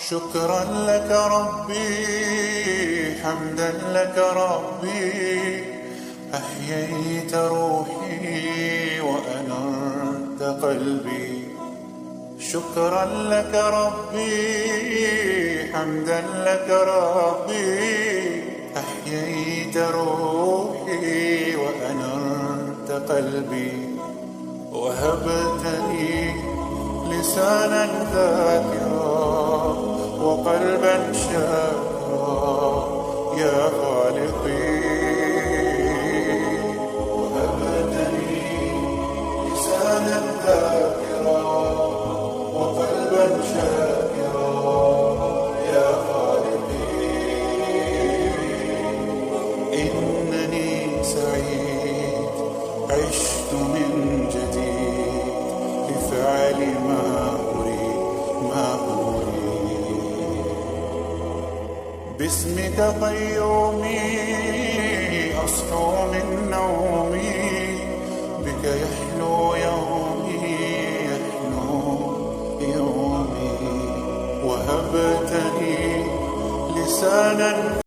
شكرا لك ربي، حمدا لك ربي، أحييت روحي وأنرت قلبي. شكرا لك ربي، حمدا لك ربي، أحييت روحي وأنرت قلبي. وهبتني لسانا ذاكرا وقلبا شاكرا يا خالقي. وهبتني لسانا ذاكرا وقلبا شاكرا يا خالقي. إنني سعيد، عشت من جديد لفعل ما أريد. باسمك قيومي أصحو من نومي، بك يحلو يومي، يحلو يومي. وهبتني لسانا